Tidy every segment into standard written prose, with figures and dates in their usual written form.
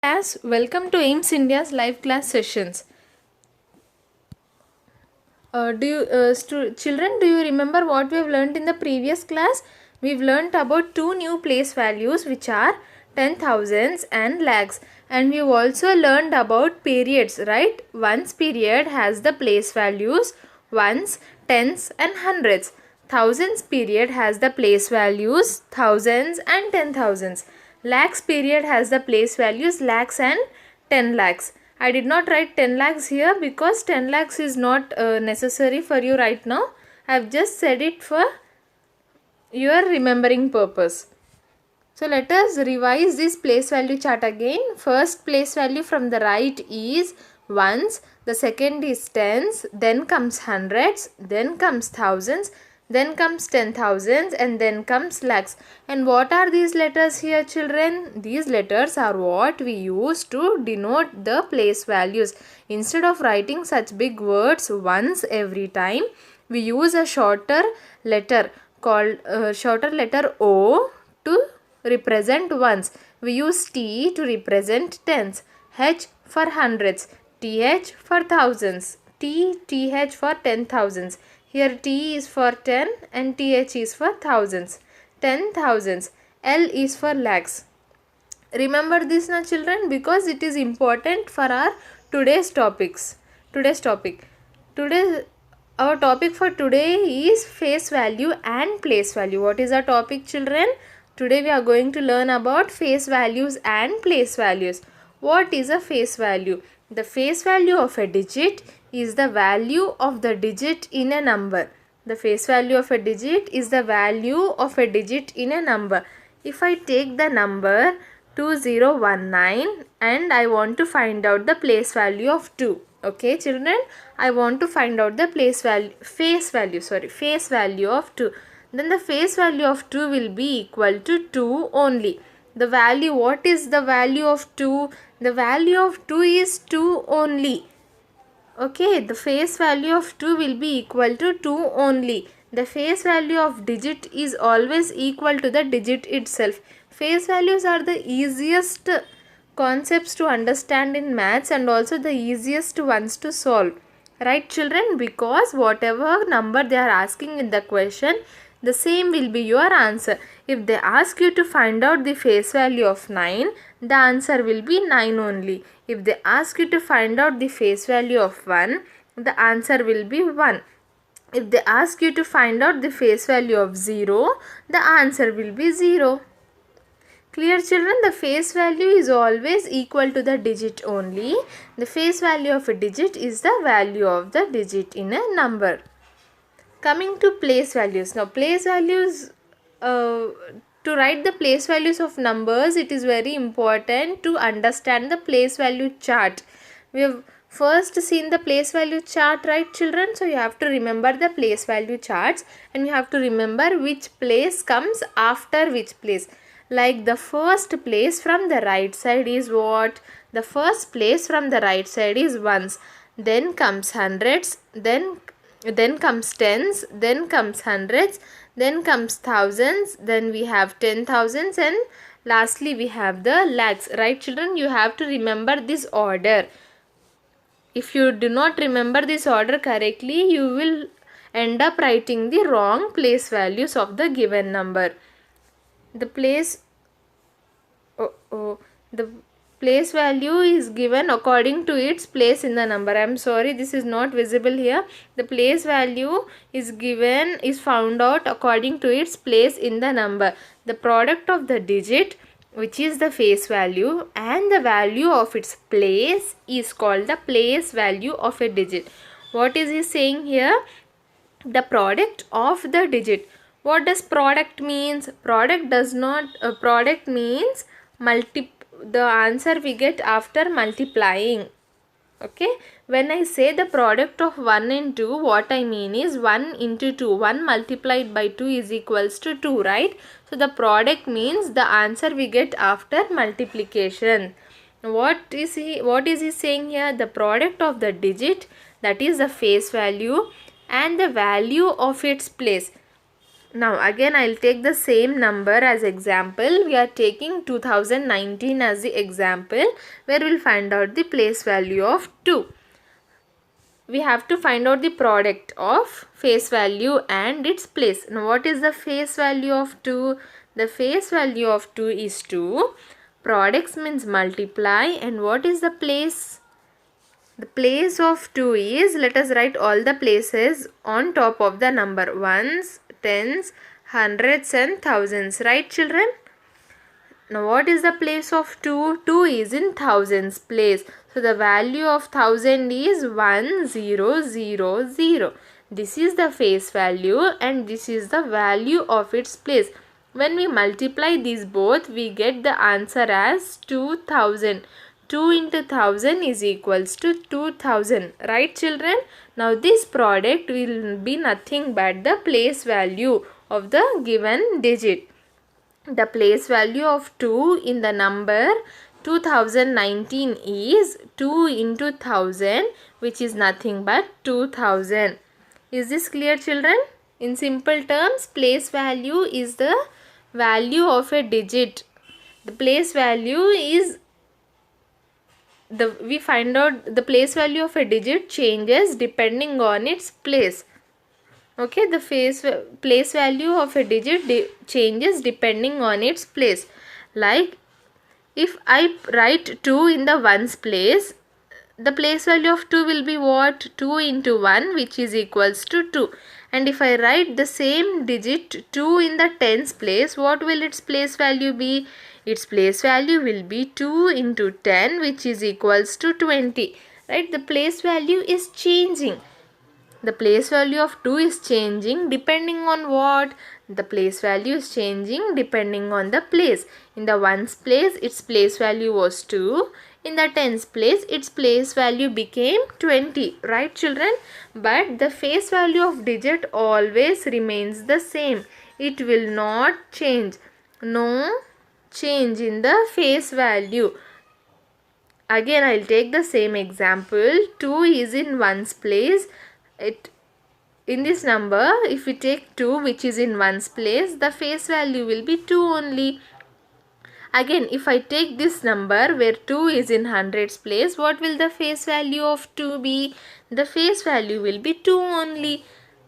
class, welcome to AIMS India's live class sessions. Children, do you remember what we have learned in the previous class? We've learned about two new place values which are 10,000s and lakhs, and we've also learned about periods, right? Ones period has the place values ones, tens and hundreds. Thousands period has the place values thousands and 10,000s. Lakhs period has the place values lakhs and 10 lakhs. I did not write 10 lakhs here because 10 lakhs is not necessary for you right now. I have just said it for your remembering purpose. So let us revise this place value chart again. First place value from the right is ones, the second is tens, then comes hundreds, then comes thousands, then comes 10,000s, and then comes lakhs. And what are these letters here, children? These letters are what we use to denote the place values. Instead of writing such big words once every time, we use a shorter letter called shorter letter O to represent ones. We use T to represent tens, H for hundreds, TH for thousands, TH for 10,000s. Here T is for 10 and TH is for thousands. 10,000s. L is for lakhs. Remember this now, children, because it is important for our today's topics. Our topic for today is face value and place value. What is our topic, children? Today we are going to learn about face values and place values. What is a face value? The face value of a digit is the value of the digit in a number. The face value of a digit is the value of a digit in a number. If I take the number 2019 and I want to find out the place value of 2. Okay, children, I want to find out the face value of 2. Then the face value of 2 will be equal to 2 only. The value, what is the value of 2? The value of 2 is 2 only. Okay, the face value of 2 will be equal to 2 only. The face value of digit is always equal to the digit itself. Face values are the easiest concepts to understand in maths and also the easiest ones to solve. Right, children? Because whatever number they are asking in the question, the same will be your answer. If they ask you to find out the face value of 9, the answer will be 9 only. If they ask you to find out the face value of 1, the answer will be 1. If they ask you to find out the face value of 0, the answer will be 0. Clear, children? The face value is always equal to the digit only. The face value of a digit is the value of the digit in a number. Coming to place values. Now, place values, to write the place values of numbers, it is very important to understand the place value chart. We have first seen the place value chart, right, children? So, you have to remember the place value charts and you have to remember which place comes after which place. Like the first place from the right side is what? The first place from the right side is ones. Then comes hundreds, then comes tens, then comes hundreds, then comes thousands, then we have 10,000s, and lastly we have the lakhs. Right, children? You have to remember this order. If you do not remember this order correctly, you will end up writing the wrong place values of the given number. The place value is given according to its place in the number. I am sorry, this is not visible here. The place value is found out according to its place in the number. The product of the digit, which is the face value, and the value of its place is called the place value of a digit. What is he saying here? The product of the digit. What does product means? Product means the answer we get after multiplying. Okay, when I say the product of 1 and 2, what I mean is 1 into 2. 1 multiplied by 2 is equals to 2, right? So the product means the answer we get after multiplication. What is he saying here? The product of the digit, that is the face value, and the value of its place. Now again I'll take the same number as example. We are taking 2019 as the example, where we'll find out the place value of 2. We have to find out the product of face value and its place. Now what is the face value of 2? The face value of 2 is 2. Products means multiply, and what is the place? The place of 2 is, let us write all the places on top of the number, ones, tens, hundreds and thousands, right children? Now what is the place of 2? 2 is in thousands place. So the value of 1000 is 1000. This is the face value and this is the value of its place. When we multiply these both, we get the answer as 2000. 2 into 1000 is equals to 2000. Right children? Now this product will be nothing but the place value of the given digit. The place value of 2 in the number 2019 is 2 into 1000, which is nothing but 2000. Is this clear children? In simple terms, place value is the value of a digit. The place value is we find out the place value of a digit changes depending on its place. Okay, the place value of a digit changes depending on its place. Like if I write 2 in the ones place, the place value of 2 will be what? 2 into 1, which is equals to 2. And if I write the same digit 2 in the tens place, what will its place value be? Its place value will be 2 into 10, which is equals to 20. Right? The place value is changing. The place value of 2 is changing depending on what? The place value is changing depending on the place. In the ones place, its place value was 2. In the tens place, its place value became 20. Right children? But the face value of digit always remains the same. It will not change. No change in the face value. Again, I'll take the same example. 2 is in ones place. In this number, if we take 2 which is in ones place, the face value will be 2 only. Again, if I take this number where 2 is in hundreds place, what will the face value of 2 be? The face value will be 2 only.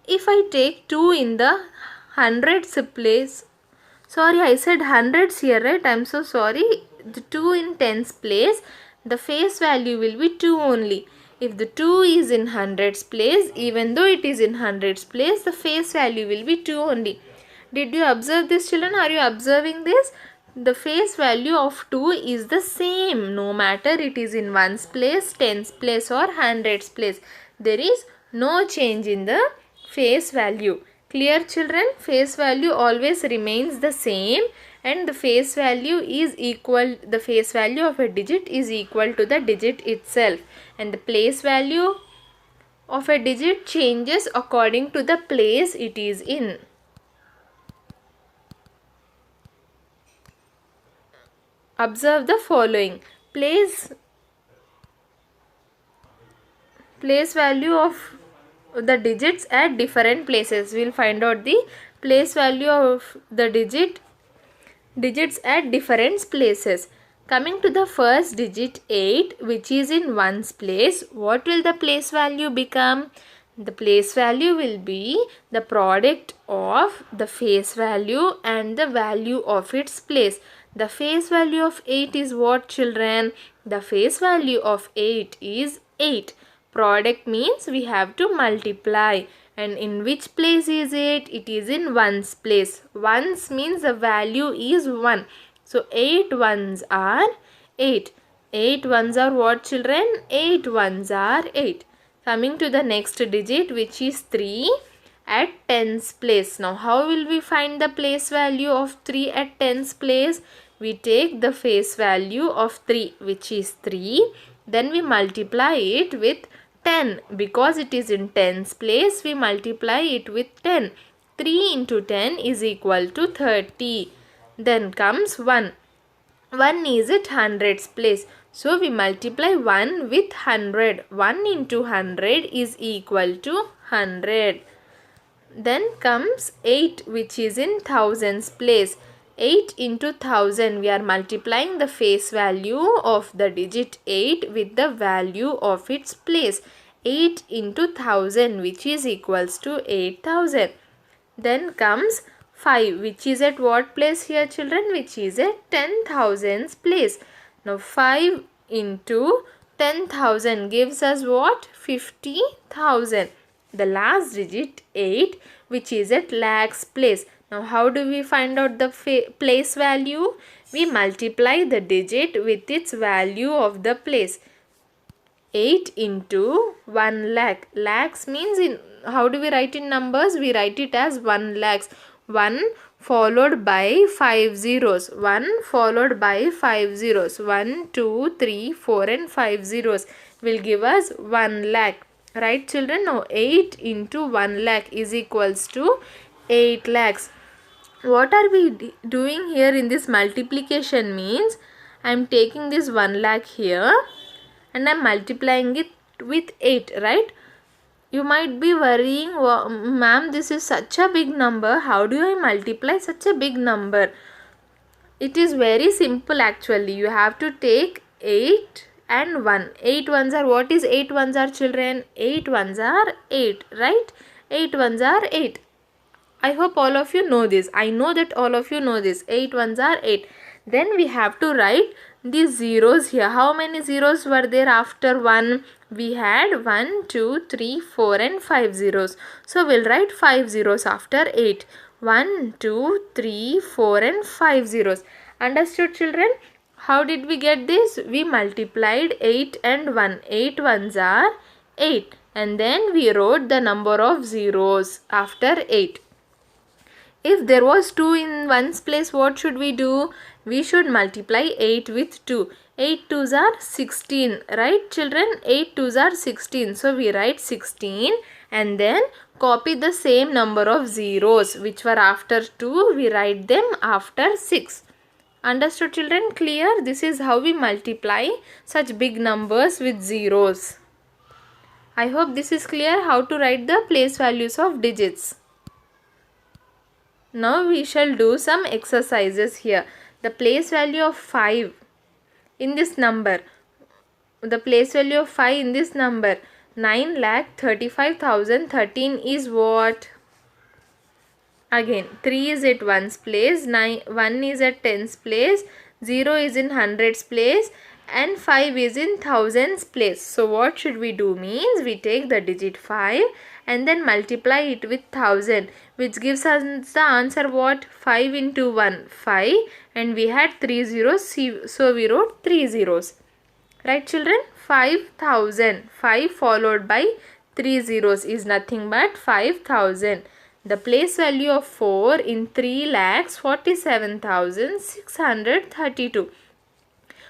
If I take 2 in the hundreds place, sorry, I said hundreds here, right? I'm so sorry. The 2 in tens place, the face value will be 2 only. If the 2 is in hundreds place, even though it is in hundreds place, the face value will be 2 only. Did you observe this children? Are you observing this? The face value of 2 is the same no matter it is in ones place, tens place or hundreds place. There is no change in the face value. Clear children? Face value always remains the same and the face value is equal, the face value of a digit is equal to the digit itself, and the place value of a digit changes according to the place it is in. Observe the following. Place value of the digits at different places. We will find out the place value of the digits at different places. Coming to the first digit 8, which is in ones place, what will the place value become? The place value will be the product of the face value and the value of its place. The face value of 8 is what children? The face value of 8 is 8. Product means we have to multiply. And in which place is it? It is in ones place. Ones means the value is 1. So 8 ones are 8. 8 ones are what children? 8 ones are 8. Coming to the next digit, which is 3 at tens place. Now how will we find the place value of 3 at tens place? We take the face value of 3, which is 3. Then we multiply it with 10. Because it is in tens place, we multiply it with 10. 3 into 10 is equal to 30. Then comes 1. 1 is at hundreds place. So we multiply 1 with 100. 1 into 100 is equal to 100. Then comes 8, which is in thousands place. 8 into 1000, we are multiplying the face value of the digit 8 with the value of its place. 8 into 1000, which is equals to 8000. Then comes 5, which is at what place here, children? Which is at 10,000's place. Now 5 into 10,000 gives us what? 50,000. The last digit 8, which is at lakhs place. Now how do we find out the place value? We multiply the digit with its value of the place. 8 into 1 lakh. Lakhs means, in how do we write in numbers? We write it as 1 lakhs. 1 followed by 5 zeros. 1 followed by 5 zeros. 1, 2, 3, 4 and 5 zeros will give us 1 lakh. Right, children? Now 8 into 1 lakh is equals to 8 lakhs. What are we doing here in this multiplication means, I am taking this 1 lakh here and I am multiplying it with 8, right? You might be worrying, ma'am, this is such a big number. How do I multiply such a big number? It is very simple actually. You have to take 8 and 1. 8 ones are, what is 8 ones are, children? 8 ones are 8, right? 8 ones are 8. I hope all of you know this. I know that all of you know this. 8 ones are 8. Then we have to write these zeros here. How many zeros were there after 1? We had 1, 2, 3, 4 and 5 zeros. So we'll write 5 zeros after 8. 1, 2, 3, 4 and 5 zeros. Understood, children? How did we get this? We multiplied 8 and 1. 8 ones are 8. And then we wrote the number of zeros after 8. If there was 2 in one's place, what should we do? We should multiply 8 with 2. 8 twos are 16, right, children? 8 twos are 16. So we write 16 and then copy the same number of zeros which were after 2. We write them after 6. Understood, children? Clear? This is how we multiply such big numbers with zeros. I hope this is clear how to write the place values of digits. Now we shall do some exercises here. The place value of 5 in this number. The place value of 5 in this number. 9,35,013 is what? Again, 3 is at 1's place, 1 is at 10's place, 0 is in 100's place and 5 is in 1000's place. So what should we do means, we take the digit 5 and then multiply it with 1000, which gives us the answer what? 5 into 1, 5, and we had 3 zeros, so we wrote 3 zeros. Right, children? 5,000. 5 followed by 3 zeros is nothing but 5,000. The place value of 4 in 3,47,632.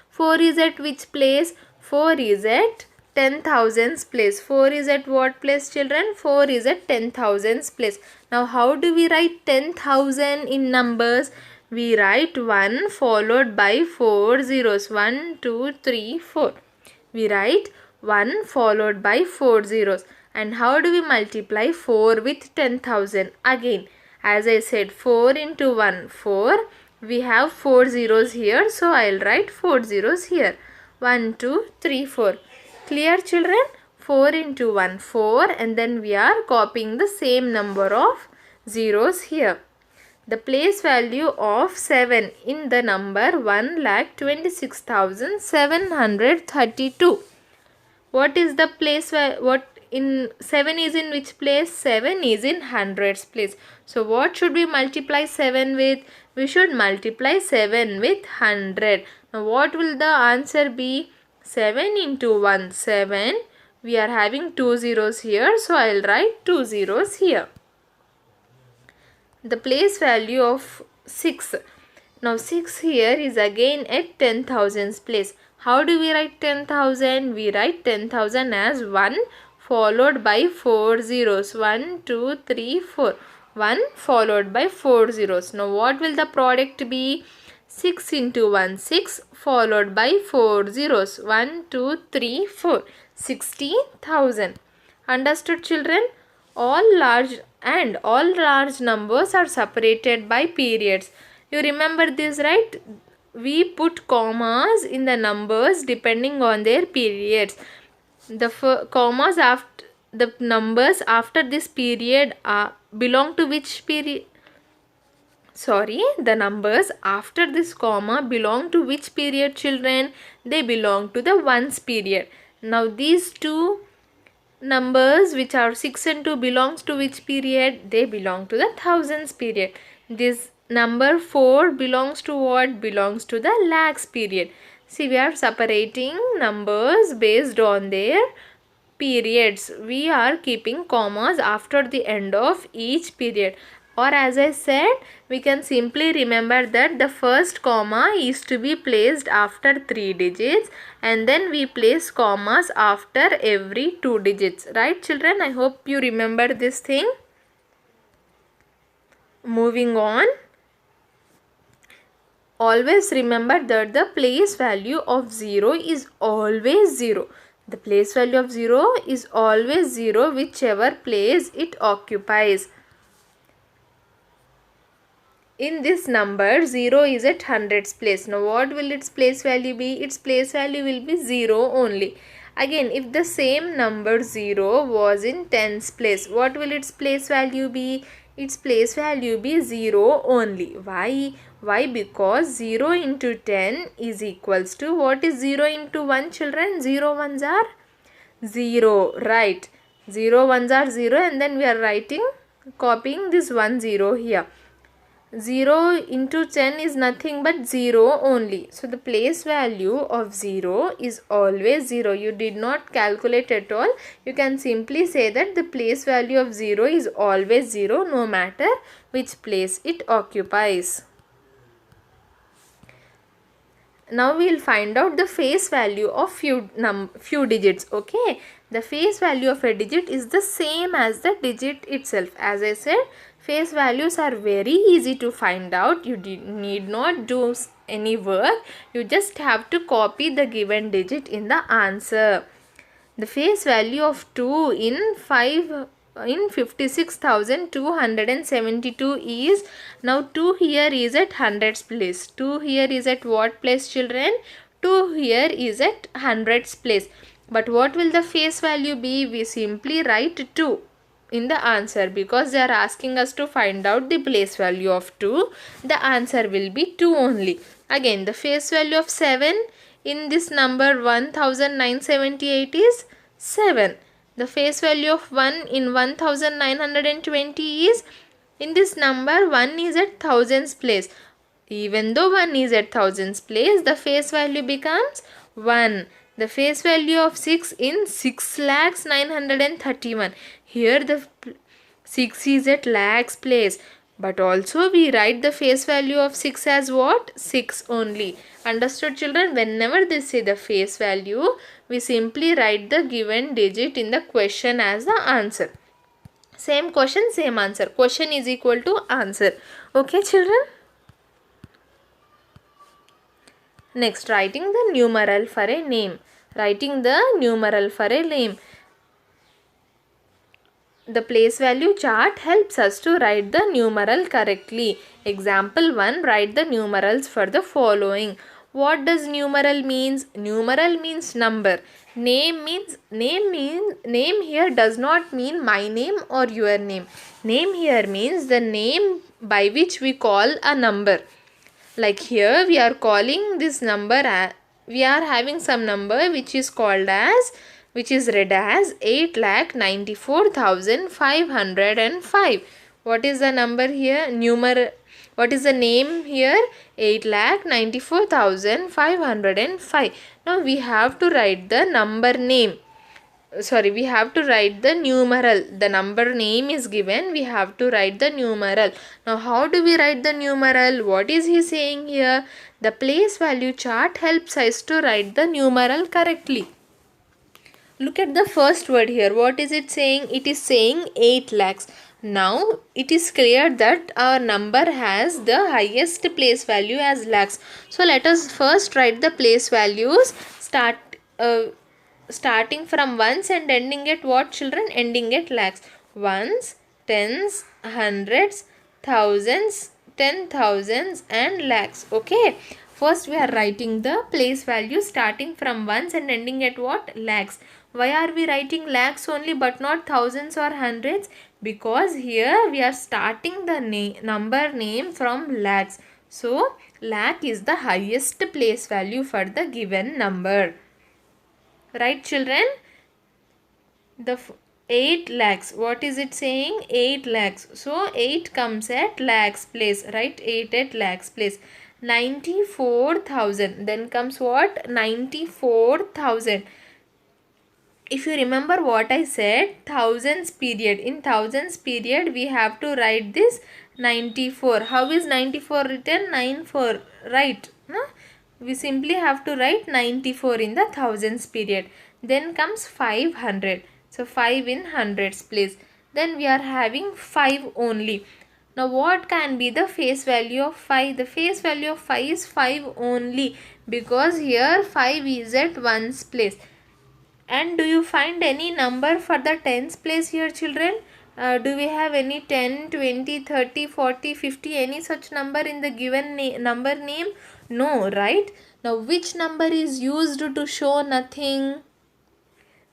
4 is at which place? 4 is at 10,000's place. 4 is at what place, children? 4 is at 10,000's place. Now how do we write 10,000 in numbers? We write 1 followed by 4 zeros. 1, 2, 3, 4. We write 1 followed by 4 zeros. And how do we multiply 4 with 10,000? Again, as I said, 4 into 1, 4. We have 4 zeros here, so I'll write 4 zeros here. 1, 2, 3, 4. Clear, children? 4 into 1, 4, and then we are copying the same number of zeros here. The place value of 7 in the number 1,26,732. What is the place? What in 7 is in which place? 7 is in hundreds place. So what should we multiply 7 with? We should multiply 7 with 100. Now what will the answer be? 7 into 1, 7. We are having 2 zeros here, so I will write 2 zeros here. The place value of 6. Now 6 here is again at 10,000's place. How do we write 10,000? We write 10,000 as 1 followed by 4 zeros. 1, 2, 3, 4. 1 followed by 4 zeros. Now what will the product be? 6 into 1, 6 followed by 4 zeros. 1, 2, 3, 4. 60,000. Understood, children? all large numbers are separated by periods. You remember this, right? We put commas in the numbers depending on their periods. The commas after the numbers after this period belong to which period? Sorry, the numbers after this comma belong to which period, children? They belong to the ones period. Now these two numbers which are 6 and 2 belongs to which period? They belong to the thousands period. This number 4 belongs to what? Belongs to the lakhs period. See, we are separating numbers based on their periods. We are keeping commas after the end of each period. Or as I said, we can simply remember that the first comma is to be placed after 3 digits and then we place commas after every 2 digits. Right, children? I hope you remember this thing. Moving on. Always remember that the place value of 0 is always 0. The place value of 0 is always 0 whichever place it occupies. In this number, 0 is at hundreds place. Now what will its place value be? Its place value will be 0 only. Again, if the same number 0 was in tens place, what will its place value be? Its place value be 0 only. Why? Why? Because 0 into 10 is equals to, what is 0 into 1, children? 0 ones are 0, right? 0 ones are 0 and then we are copying this 1 0 here. 0 into 10 is nothing but 0 only. So the place value of 0 is always 0. You did not calculate at all. You can simply say that the place value of 0 is always 0 no matter which place it occupies. Now we will find out the face value of few digits. Okay, the face value of a digit is the same as the digit itself. As I said, face values are very easy to find out. You need not do any work. You just have to copy the given digit in the answer. The face value of 2 in 56,272 is, now 2 here is at hundreds place. 2 here is at what place, children? 2 here is at hundreds place. But what will the face value be? We simply write 2 in the answer because they are asking us to find out the place value of 2. The answer will be 2 only. Again, the face value of 7 in this number 1978 is 7. The face value of 1 in 1920 is, in this number 1 is at thousands place. Even though 1 is at thousands place, the face value becomes 1. The face value of 6 in 6,931. Here the 6 is at lakhs place. But also we write the face value of 6 as what? 6 only. Understood, children? Whenever they say the face value, we simply write the given digit in the question as the answer. Same question, same answer. Question is equal to answer. Okay, children? Next, writing the numeral for a name. Writing the numeral for a name. The place value chart helps us to write the numeral correctly. Example 1, write the numerals for the following. What does numeral means? Numeral means number. Name here does not mean my name or your name. Name here means the name by which we call a number. Like here we are calling this number, we are having some number which is called as, which is read as 8,94,505. What is the number here? What is the name here? 8,94,505. Now we have to write the number name. Sorry, we have to write the numeral. The number name is given. We have to write the numeral. Now how do we write the numeral? What is he saying here? The place value chart helps us to write the numeral correctly. Look at the first word here. What is it saying? It is saying 8 lakhs. Now it is clear that our number has the highest place value as lakhs. So let us first write the place values starting from ones and ending at what, children? Ending at lakhs. ones, tens, hundreds, thousands, 10,000s and lakhs. Okay. First we are writing the place value starting from ones and ending at what? Lakhs. Why are we writing lakhs only but not thousands or hundreds? Because here we are starting the number name from lakhs. So lakh is the highest place value for the given number. Right children? The 8 lakhs. What is it saying? 8 lakhs. So 8 comes at lakhs place. Right? 8 at lakhs place. 94,000. Then comes what? 94,000. If you remember what I said, thousands period. In thousands period, we have to write this 94. How is 94 written? 94. Right? No? We simply have to write 94 in the thousands period. Then comes 500. So 5 in hundreds place. Then we are having 5 only. Now what can be the face value of 5? The face value of 5 is 5 only, because here 5 is at ones place. And do you find any number for the tens place here children? Do we have any 10, 20, 30, 40, 50, any such number in the given number name? No, right? Now which number is used to show nothing?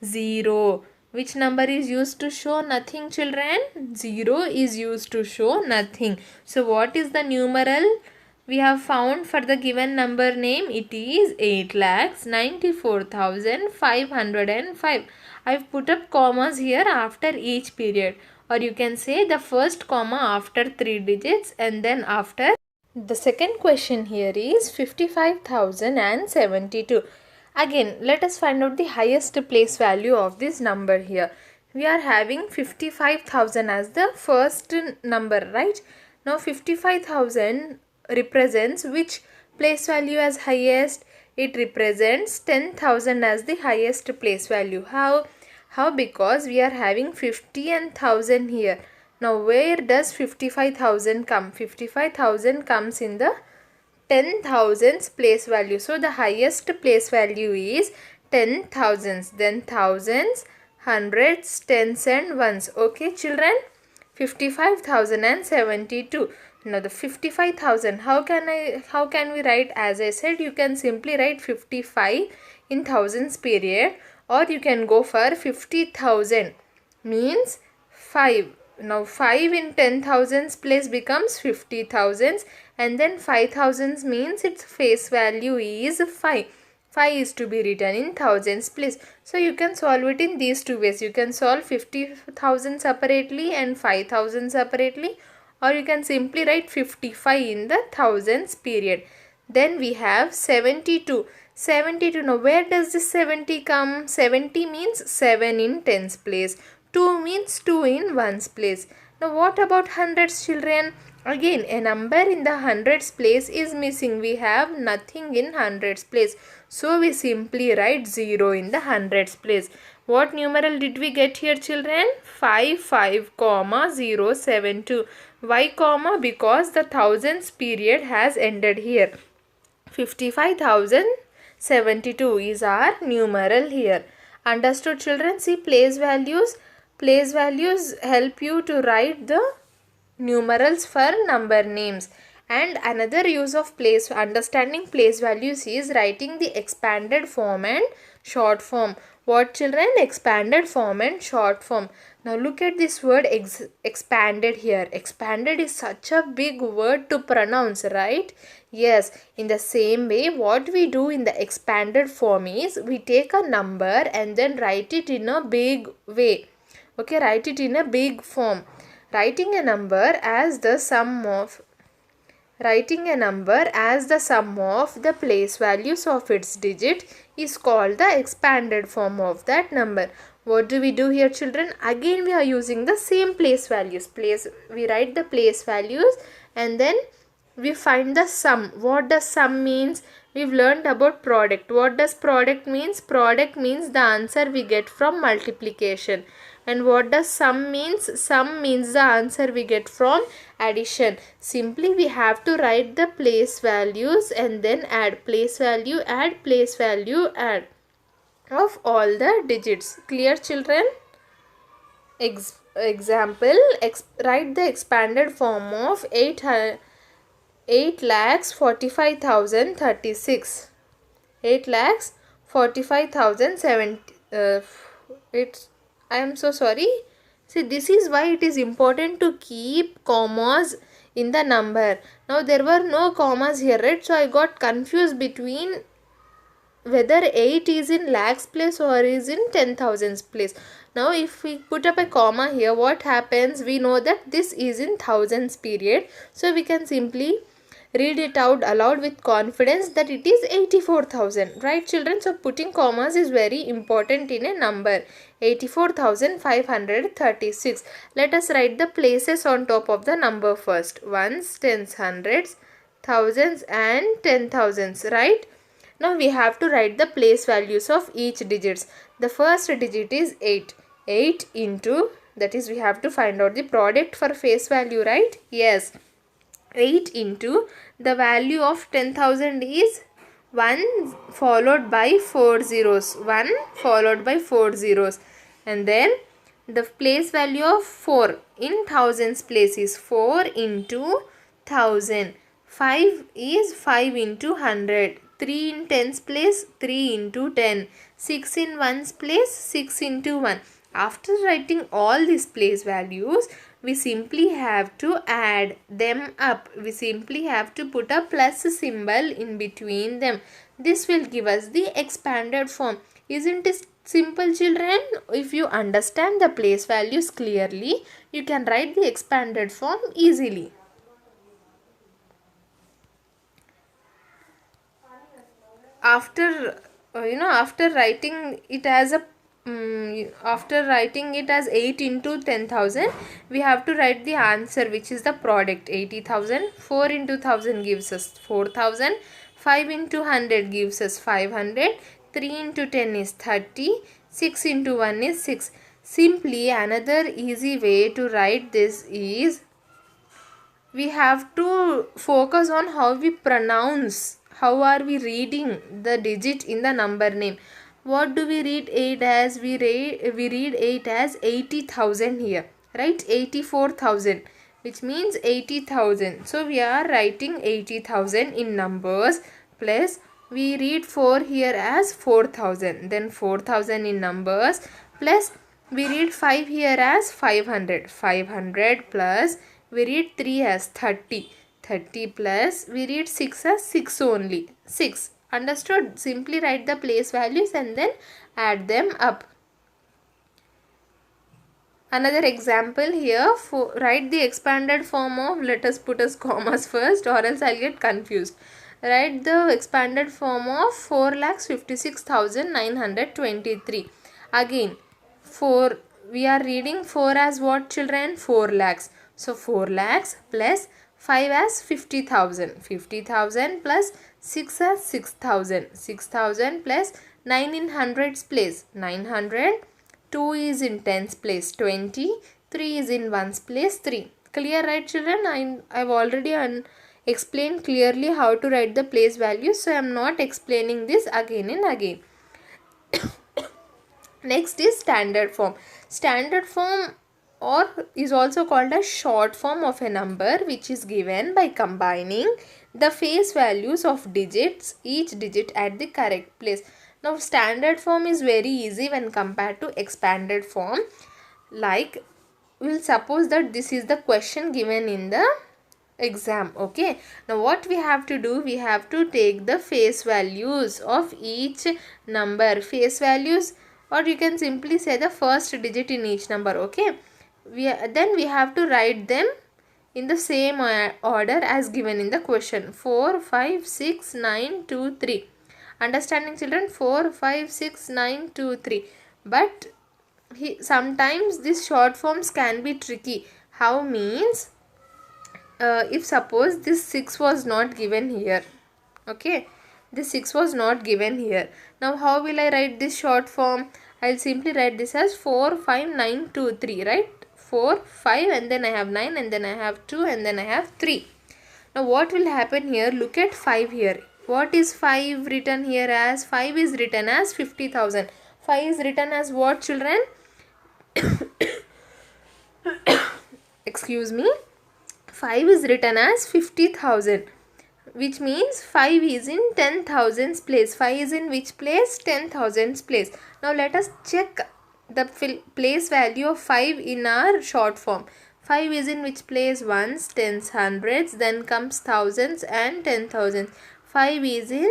0. Which number is used to show nothing children? 0 is used to show nothing. So what is the numeral we have found for the given number name? It is 8,94,505. I've put up commas here after each period, or you can say the first comma after 3 digits and then after. The second question here is 55,072. Again, let us find out the highest place value of this number here. We are having 55,000 as the first number, right? Now 55,000 represents which place value as highest? It represents 10,000 as the highest place value. How? Because we are having 50 and 1000 here. Now where does 55,000 come? 55,000 comes in the 10,000s place value. So the highest place value is 10,000s. Then thousands, hundreds, tens and ones. Okay children? 55,072. Now the 55,000, how can we write? As I said, you can simply write 55 in thousands period, or you can go for 50,000 means 5. Now 5 in 10,000s place becomes 50,000s, and then 5,000s means its face value is 5. 5 is to be written in thousands place. So you can solve it in these two ways. You can solve 50,000 separately and 5,000 separately, or you can simply write 55 in the thousands period. Then we have 72. 72. Now where does this 70 come? 70 means 7 in tens place. 2 means 2 in ones place. Now what about hundreds children? Again, a number in the hundreds place is missing. We have nothing in hundreds place. So we simply write 0 in the hundreds place. What numeral did we get here children? 55,072. Why comma? Because the thousands period has ended here. 55,072 is our numeral here. Understood children? See, place values. Place values help you to write the numerals for number names. And another use of understanding place values is writing the expanded form and short form. What children? Expanded form and short form. Now look at this word expanded here. Expanded is such a big word to pronounce, right? Yes, in the same way, what we do in the expanded form is we take a number and then write it in a big way. Okay, write it in a big form. Writing a number as the sum of the place values of its digit is called the expanded form of that number. What do we do here children? Again we are using the same place values. We write the place values and then we find the sum. What does sum means? We've learned about product. What does product means? Product means the answer we get from multiplication. And what does sum means? Sum means the answer we get from addition. Simply we have to write the place values and then add place value, add place value, add of all the digits. Clear children? example, write the expanded form of 8,45,036. 8,45,070. It's, I am so sorry. See, this is why it is important to keep commas in the number. Now there were no commas here, right? So I got confused between whether 8 is in lakhs place or is in 10,000s place. Now if we put up a comma here, what happens? We know that this is in thousands period. So we can simply read it out aloud with confidence that it is 84,000. Right, children? So putting commas is very important in a number. 84,536. Let us write the places on top of the number first. Ones, tens, hundreds, thousands and 10,000s. Right? Now we have to write the place values of each digits. The first digit is 8. 8 into, that is, we have to find out the product for face value, right? Yes. 8 into the value of 10,000 is 1 followed by 4 zeros. 1 followed by 4 zeros. And then the place value of 4 in thousands place is 4 into 1000. 5 is 5 into 100. 3 in tens place, 3 into 10. 6 in ones place, 6 into 1. After writing all these place values, we simply have to add them up. We simply have to put a plus symbol in between them. This will give us the expanded form. Isn't it simple, children? If you understand the place values clearly, you can write the expanded form easily. After after writing it as a after writing it as 8 into 10,000, we have to write the answer, which is the product. 80,000. 4 into 1000 gives us 4,000. 5 into 100 gives us 500. 3 into 10 is 30. 6 into 1 is 6. Simply another easy way to write this is, we have to focus on how we pronounce. How are we reading the digit in the number name? What do we read 8 as? We read 8 as 80,000 here, right? 84,000, which means 80,000. So we are writing 80,000 in numbers, plus we read 4 here as 4,000. Then 4,000 in numbers, plus we read 5 here as 500. 500 plus we read 3 as 30. 30 plus we read 6 as 6 only. 6. Understood? Simply write the place values and then add them up. Another example here, write the expanded form of, let us put as commas first or else I'll get confused. Write the expanded form of 4,56,923. Again, 4, we are reading 4 as what, children? 4 lakhs. So 4 lakhs plus 5 as 50,000. 50,000 plus 6 as 6,000. 6,000 plus 9 in hundreds place. 900. 2 is in tens place. 20. 3 is in ones place. 3. Clear, right, children? I've already explained clearly how to write the place values. So I am not explaining this again and again. Next is standard form. Standard form is also called a short form of a number, which is given by combining the face values of digits, each digit at the correct place. Now standard form is very easy when compared to expanded form. Like, we'll suppose that this is the question given in the exam. Okay, now what we have to do, we have to take the face values of each number. Face values, or you can simply say the first digit in each number. Okay, then we have to write them in the same order as given in the question. 4, 5, 6, 9, 2, 3. Understanding, children? 4, 5, 6, 9, 2, 3. But sometimes these short forms can be tricky. How means, if suppose this 6 was not given here. Okay, this 6 was not given here. Now how will I write this short form? I'll simply write this as 4, 5, 9, 2, 3, right? 4, 5 and then I have 9 and then I have 2 and then I have 3. Now what will happen here? Look at 5 here. What is 5 written here as? 5 is written as 50,000. 5 is written as what, children? excuse me, 5 is written as 50,000, which means 5 is in 10,000's place. 5 is in which place? 10,000's place. Now let us check the place value of 5 in our short form. 5 is in which place? Ones, tens, hundreds, then comes thousands and 10,000. 5 is in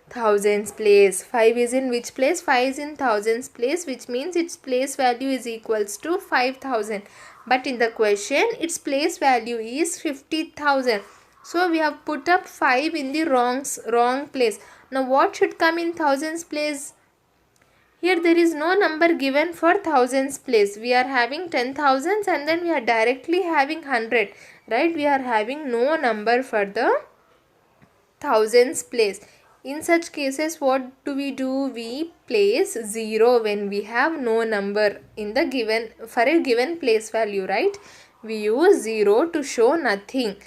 thousands place. 5 is in which place? 5 is in thousands place, which means its place value is equals to 5,000. But in the question, its place value is 50,000. So we have put up 5 in the wrong place. Now what should come in thousands place? Here there is no number given for thousands place. We are having 10,000s and then we are directly having 100. Right? We are having no number for the thousands place. In such cases, what do? We place 0 when we have no number in the given, for a given place value, right? We use 0 to show nothing.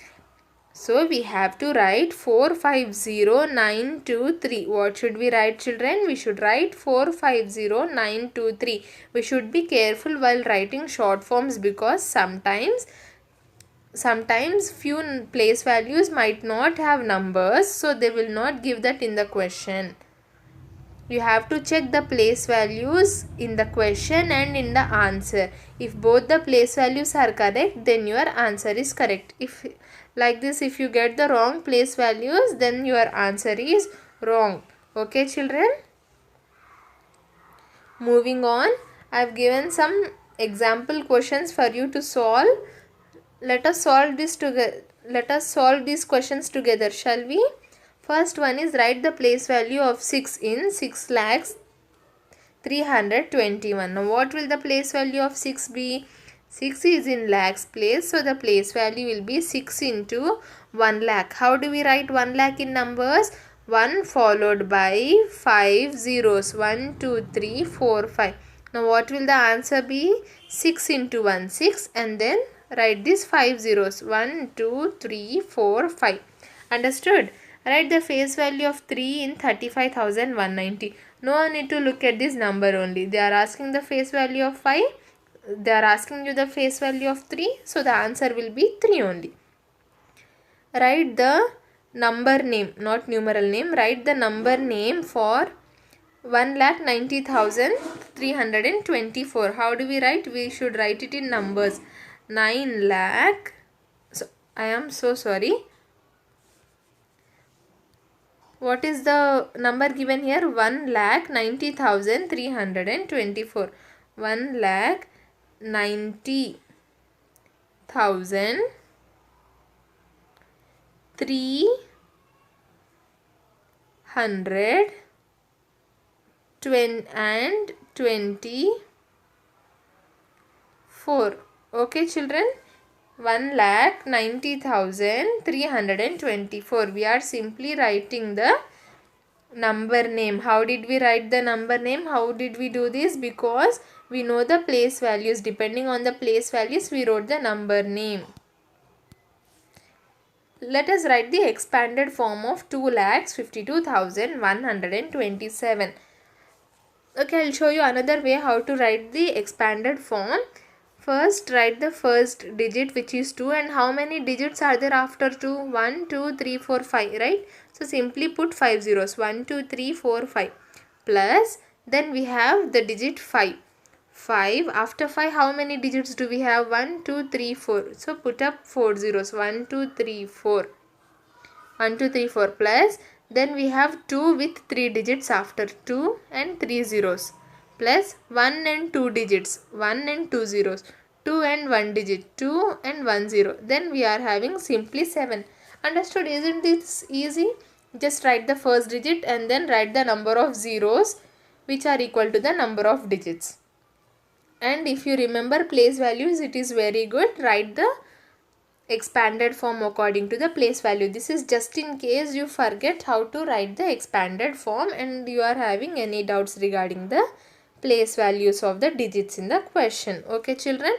So we have to write 450923. What should we write, children? We should write 450923. We should be careful while writing short forms because sometimes few place values might not have numbers, so they will not give that in the question. You have to check the place values in the question and in the answer. If both the place values are correct, then your answer is correct. If like this, if you get the wrong place values, then your answer is wrong. Okay, children? Moving on, I have given some example questions for you to solve. Let us solve this together. Let us solve these questions together, shall we? First one is write the place value of 6 in 6,321,000. Now what will the place value of 6 be? 6 is in lakhs place, so the place value will be 6 into 1 lakh. How do we write 1 lakh in numbers? 1 followed by 5 zeros. 1, 2, 3, 4, 5. Now what will the answer be? 6 into 1, 6, and then write these 5 zeros. 1, 2, 3, 4, 5. Understood? Write the face value of 3 in 35,190. No need to look at this number only. They are asking the face value of 5. They are asking you the face value of 3. So the answer will be 3 only. Write the number name, not numeral name. Write the number name for 1,90,324. How do we write? We should write it in numbers. 9 lakh. So I am so sorry. What is the number given here? 1,90,324. 1,90,324. Okay, children? 1,90,324. We are simply writing the number name. How did we write the number name? How did we do this? Because we know the place values. Depending on the place values, we wrote the number name. Let us write the expanded form of 2,52,127. Okay, I will show you another way how to write the expanded form. First, write the first digit, which is 2, and how many digits are there after 2? 1, 2, 3, 4, 5, right? So simply put 5 zeros. 1, 2, 3, 4, 5. Plus, then we have the digit 5. 5. After 5, how many digits do we have? 1, 2, 3, 4. So put up 4 zeros. 1, 2, 3, 4. 1, 2, 3, 4. Plus, then we have 2 with 3 digits after 2 and 3 zeros. Plus 1 and 2 digits. 1 and 2 zeros. 2 and 1 digit. 2 and 1 zero. Then we are having simply 7. Understood? Isn't this easy? Just write the first digit and then write the number of zeros which are equal to the number of digits. And if you remember place values, it is very good. Write the expanded form according to the place value. This is just in case you forget how to write the expanded form and you are having any doubts regarding the place values of the digits in the question. Okay, children?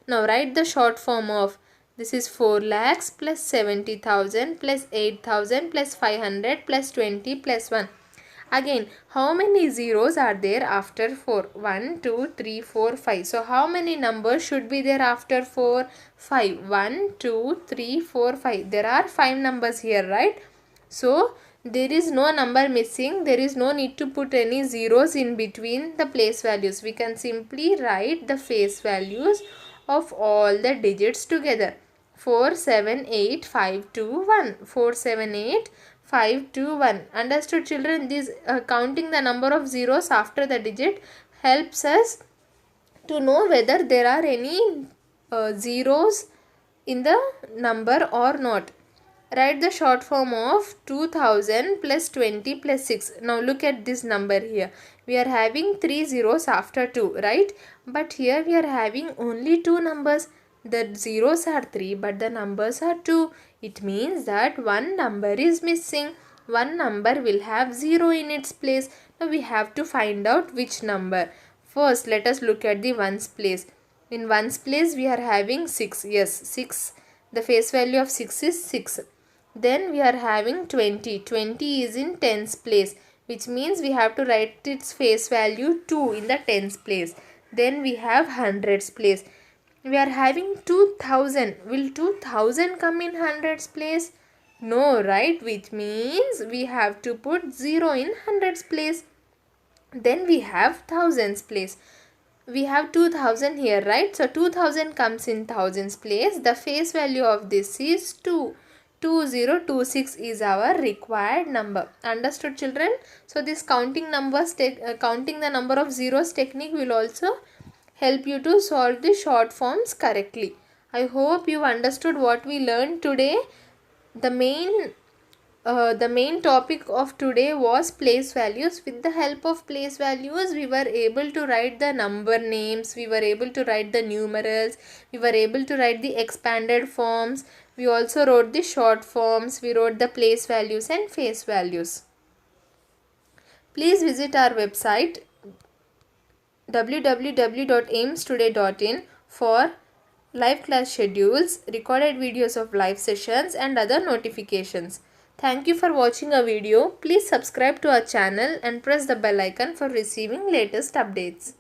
Now write the short form of this is 4 lakhs plus 70,000 plus 8,000 plus 500 plus 20 plus 1. Again, how many zeros are there after 4? 1, 2, 3, 4, 5. So how many numbers should be there after 4? 5. 1, 2, 3, 4, 5. There are 5 numbers here, right? So there is no number missing. There is no need to put any zeros in between the place values. We can simply write the face values of all the digits together. 4, 7, 8, 5, 2, 1. 4, 7, 8, 5, 2, 1. Understood, children? This counting the number of zeros after the digit helps us to know whether there are any zeros in the number or not. Write the short form of 2000 plus 20 plus 6. Now look at this number here. We are having 3 zeros after 2, right? But here we are having only 2 numbers. The zeros are 3 but the numbers are 2. It means that one number is missing. One number will have 0 in its place. Now we have to find out which number. First, let us look at the ones place. In ones place we are having 6. Yes, 6. The face value of 6 is 6. Then we are having 20. 20 is in tens place, which means we have to write its face value 2 in the tens place. Then we have hundreds place. We are having 2000. Will 2000 come in hundreds place? No, right? Which means we have to put 0 in hundreds place. Then we have thousands place. We have 2000 here, right? So 2000 comes in thousands place. The face value of this is 2. 2026 is our required number. Understood, children? So this counting the number of zeros technique will also help you to solve the short forms correctly. I hope you understood what we learned today. The main topic of today was place values. With the help of place values, we were able to write the number names, we were able to write the numerals, we were able to write the expanded forms, we also wrote the short forms, we wrote the place values and face values. Please visit our website www.aimstoday.in for live class schedules, recorded videos of live sessions and other notifications. Thank you for watching our video. Please subscribe to our channel and press the bell icon for receiving latest updates.